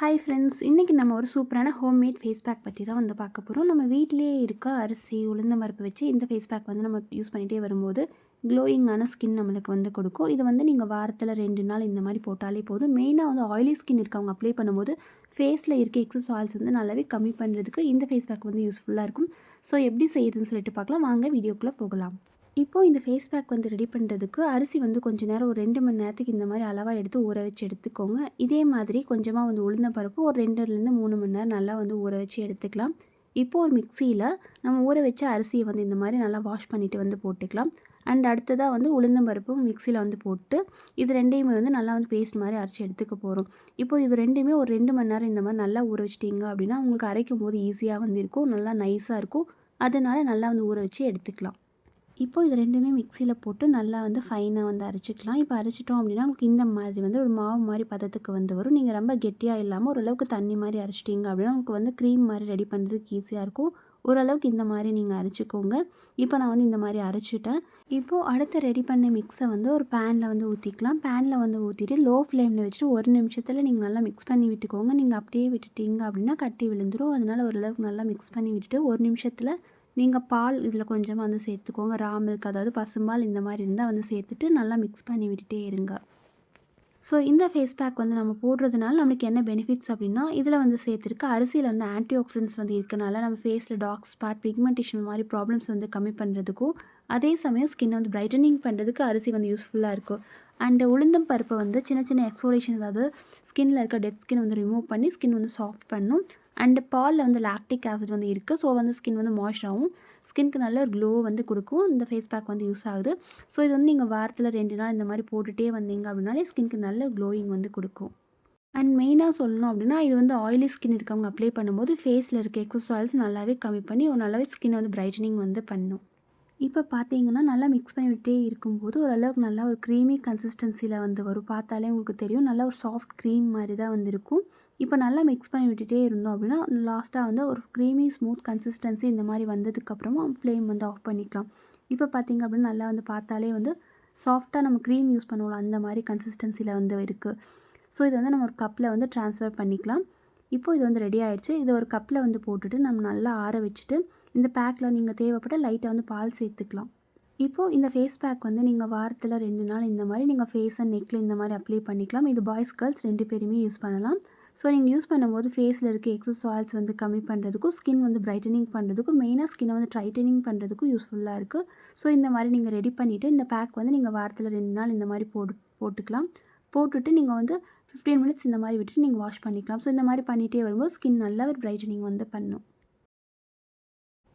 Hi friends, இன்றைக்கி நம்ம ஒரு சூப்பரான ஹோம்மேட் ஃபேஸ் பேக் பற்றி தான் வந்து பார்க்க போகிறோம். நம்ம வீட்டிலேயே இருக்க அரிசி, உளுந்தம் பருப்பு வச்சு இந்த ஃபேஸ் பேக் வந்து நம்ம யூஸ் பண்ணிகிட்டே வரும்போது க்ளோயிங்கான ஸ்கின் நம்மளுக்கு வந்து கொடுக்கும். இதை வந்து நீங்கள் வாரத்தில் 2 நாள் இந்த மாதிரி போட்டாலே போதும். மெயினாக வந்து ஆயிலி ஸ்கின் இருக்கவங்க அப்ளை பண்ணும்போது ஃபேஸில் இருக்க எக்ஸஸ் ஆயில்ஸ் வந்து நல்லாவே கம்மி பண்ணுறதுக்கு இந்த ஃபேஸ் பேக் வந்து யூஸ்ஃபுல்லாக இருக்கும். ஸோ எப்படி செய்யுதுன்னு சொல்லிட்டு பார்க்கலாம். வாங்க வீடியோக்குள்ளே போகலாம். இப்போது இந்த ஃபேஸ் பேக் வந்து ரெடி பண்ணுறதுக்கு அரிசி வந்து கொஞ்சம் நேரம் ஒரு 2 மணி நேரத்துக்கு இந்த மாதிரி அளவாக எடுத்து ஊற வச்சு எடுத்துக்கோங்க. இதே மாதிரி கொஞ்சமாக வந்து உளுந்தம் பருப்பு ஒரு 2லேருந்து 3 மணி நேரம் நல்லா வந்து ஊற வச்சு எடுத்துக்கலாம். இப்போது ஒரு மிக்சியில் நம்ம ஊற வச்ச அரிசியை வந்து இந்த மாதிரி நல்லா வாஷ் பண்ணிவிட்டு வந்து போட்டுக்கலாம். அண்ட் அடுத்ததாக வந்து உளுந்தம் பருப்பும் மிக்சியில் வந்து போட்டு இது ரெண்டையுமே வந்து நல்லா வந்து பேஸ்ட் மாதிரி அரைச்சி எடுத்துக்க போகிறோம். இப்போது இது ரெண்டுமே ஒரு 2 மணி நேரம் இந்த மாதிரி நல்லா ஊற வச்சிட்டிங்க அப்படின்னா உங்களுக்கு அரைக்கும் போது ஈஸியாக வந்து இருக்கும், நல்லா நைஸாக இருக்கும். அதனால நல்லா வந்து ஊற வச்சு எடுத்துக்கலாம். இப்போ இது ரெண்டுமே மிக்சியில் போட்டு நல்லா வந்து ஃபைனாக வந்து அரைச்சிக்கலாம். இப்போ அரைச்சிட்டோம் அப்படின்னா உங்களுக்கு இந்த மாதிரி வந்து ஒரு மாவு மாதிரி பதத்துக்கு வந்து வரும். நீங்கள் ரொம்ப கெட்டியாக இல்லாமல் ஓரளவுக்கு தண்ணி மாதிரி அரைச்சிட்டிங்க அப்படின்னா உங்களுக்கு வந்து க்ரீம் மாதிரி ரெடி பண்ணுறதுக்கு ஈஸியாக இருக்கும். ஓரளவுக்கு இந்த மாதிரி நீங்கள் அரைச்சிக்கோங்க. இப்போ நான் வந்து இந்த மாதிரி அரைச்சிட்டேன். இப்போது அடுத்து ரெடி பண்ண மிக்ஸை வந்து ஒரு பேனில் வந்து ஊற்றிக்கலாம். பேனில் வந்து ஊற்றிட்டு லோ ஃப்ளேமில் வச்சுட்டு 1 நிமிஷத்தில் நீங்கள் நல்லா மிக்ஸ் பண்ணி விட்டுக்கோங்க. நீங்கள் அப்படியே விட்டுட்டீங்க அப்படின்னா கட்டி விழுந்துடும். அதனால் ஓரளவுக்கு நல்லா மிக்ஸ் பண்ணி விட்டுட்டு 1 நிமிஷத்தில் நீங்கள் பால் இதில் கொஞ்சமாக வந்து சேர்த்துக்கோங்க. ரா மில்க், அதாவது பசும்பால் இந்த மாதிரி இருந்தால் வந்து சேர்த்துட்டு நல்லா மிக்ஸ் பண்ணி விட்டுட்டே இருங்க. ஸோ இந்த ஃபேஸ் பேக் வந்து நம்ம போடுறதுனால நம்மளுக்கு என்ன பெனிஃபிட்ஸ் அப்படின்னா, இதில் வந்து சேர்த்துருக்க அரிசியில் வந்து ஆன்டி ஆக்சிடென்ட்ஸ் வந்து இருக்கனால நம்ம ஃபேஸில் டார்க் ஸ்பாட், பிக்மெண்டேஷன் மாதிரி ப்ராப்ளம்ஸ் வந்து கம்மி பண்ணுறதுக்கும், அதே சமயம் ஸ்கின்னை வந்து பிரைட்டனிங் பண்ணுறதுக்கு அரிசி வந்து யூஸ்ஃபுல்லாக இருக்கும். அண்ட் உளுந்தம் பருப்பை வந்து சின்ன சின்ன எக்ஸ்ஃபோலியேஷன், அதாவது ஸ்கின்னில் இருக்க டெட் ஸ்கின் வந்து ரிமூவ் பண்ணி ஸ்கின் வந்து சாஃப்ட் பண்ணும். அண்ட் பாலில் வந்து லாக்டிக் ஆசிட் வந்து இருக்குது. ஸோ வந்து ஸ்கின் வந்து மாய்ஸ்சர் ஆகும். ஸ்கின்க்கு நல்ல ஒரு க்ளோ வந்து கொடுக்கும். இந்த ஃபேஸ் பேக் வந்து யூஸ் ஆகுது. ஸோ இது வந்து நீங்கள் வாரத்தில் 2 நாள் இந்த மாதிரி போட்டுகிட்டே வந்தீங்க அப்படின்னாலே ஸ்கின்க்கு நல்ல க்ளோயிங் வந்து கொடுக்கும். அண்ட் மெயினாக சொல்லணும் அப்படின்னா, இது வந்து ஆயிலி ஸ்கின் இருக்கவங்க அப்ளை பண்ணும்போது ஃபேஸில் இருக்க எக்ஸஸ் ஆயில்ஸ் நல்லாவே கம்மி பண்ணி ஒரு நல்லாவே ஸ்கின் வந்து பிரைட்டனிங் வந்து பண்ணும். இப்போ பார்த்தீங்கன்னா நல்லா மிக்ஸ் பண்ணி விட்டே இருக்கும்போது ஓரளவுக்கு நல்லா ஒரு க்ரீமி கன்சிஸ்டன்சியில் வந்து வரும். பார்த்தாலே உங்களுக்கு தெரியும், நல்லா ஒரு சாஃப்ட் க்ரீம் மாதிரி தான் வந்து இருக்கும். இப்போ நல்லா மிக்ஸ் பண்ணி விட்டுட்டே இருந்தோம் அப்படின்னா லாஸ்ட்டாக வந்து ஒரு க்ரீமி ஸ்மூத் கன்சிஸ்டன்சி இந்த மாதிரி வந்ததுக்கப்புறமா ஃப்ளேம் வந்து ஆஃப் பண்ணிக்கலாம். இப்போ பார்த்தீங்க அப்படின்னா நல்லா வந்து பார்த்தாலே வந்து சாஃப்டாக நம்ம க்ரீம் யூஸ் பண்ணுவோம் அந்த மாதிரி கன்சிஸ்டன்சியில் வந்து இருக்குது. ஸோ இதை வந்து நம்ம ஒரு கப்பில் வந்து ட்ரான்ஸ்ஃபர் பண்ணிக்கலாம். இப்போ இது வந்து ரெடி ஆயிடுச்சு. இதை ஒரு கப்பில் வந்து போட்டுட்டு நம்ம நல்லா ஆற வச்சுட்டு இந்த பேக்கில் நீங்கள் தேவைப்பட்ட லைட்டாக வந்து பால் சேர்த்துக்கலாம். இப்போது இந்த ஃபேஸ் பேக் வந்து நீங்கள் வாரத்தில் 2 நாள் இந்த மாதிரி நீங்கள் ஃபேஸ் அண்ட் நெக்கில் இந்த மாதிரி அப்ளை பண்ணிக்கலாம். இது பாய்ஸ் கேர்ள்ஸ் 2 பேருமே யூஸ் பண்ணலாம். ஸோ நீங்கள் யூஸ் பண்ணும்போது ஃபேஸில் இருக்க எக்ஸஸ் ஆயில்ஸ் வந்து கம்மி பண்ணுறதுக்கும், ஸ்கின் வந்து பிரைட்டனிங் பண்ணுறதுக்கும், மெயினாக ஸ்கின்னை வந்து டைட்டனிங் பண்ணுறதுக்கும் யூஸ்ஃபுல்லாக இருக்குது. ஸோ இந்த மாதிரி நீங்கள் ரெடி பண்ணிவிட்டு இந்த பேக் வந்து நீங்கள் வாரத்தில் 2 நாள் இந்த மாதிரி போட்டுக்கலாம். போட்டுட்டு நீங்கள் வந்து 15 மினிட்ஸ் இந்த மாதிரி விட்டுட்டு நீங்கள் வாஷ் பண்ணிக்கலாம். ஸோ இந்த மாதிரி பண்ணிகிட்டே வரும்போது ஸ்கின் நல்லா ஒரு பிரைட்டனிங் வந்து பண்ணும்.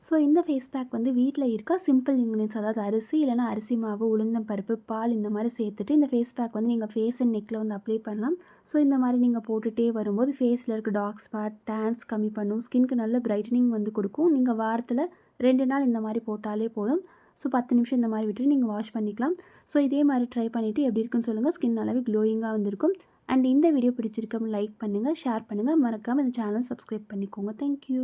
ஸோ இந்த ஃபேஸ் பேக் வந்து வீட்டில் இருக்க சிம்பிள் இன்க்ரீடியன்ஸ், அதாவது அரிசி இல்லைனா அரிசி மாவு, உளுந்தம் பருப்பு, பால் இந்த மாதிரி சேர்த்துட்டு இந்த ஃபேஸ் பேக் வந்து நீங்கள் ஃபேஸ் அண்ட் நெக்கில் வந்து அப்ளை பண்ணலாம். ஸோ இந்த மாதிரி நீங்கள் போட்டுகிட்டே வரும்போது ஃபேஸில் இருக்க டார்க் ஸ்பாட், டேன்ஸ் கம்மி பண்ணும். ஸ்கின்க்கு நல்ல பிரைட்டனிங் வந்து கொடுக்கும். நீங்கள் வாரத்தில் 2 நாள் இந்த மாதிரி போட்டாலே போதும். ஸோ 10 நிமிஷம் இந்த மாதிரி விட்டுட்டு நீங்கள் வாஷ் பண்ணிக்கலாம். ஸோ இதே மாதிரி ட்ரை பண்ணிவிட்டு எப்படி இருக்குன்னு சொல்லுங்கள். ஸ்கின் நல்லாவே க்ளோயிங்காக வந்திருக்கும். அண்ட் இந்த வீடியோ பிடிச்சிருக்கோம் லைக் பண்ணுங்கள், ஷேர் பண்ணுங்கள், மறக்காமல் இந்த சேனலை சப்ஸ்கிரைப் பண்ணிக்கோங்க. தேங்க்யூ.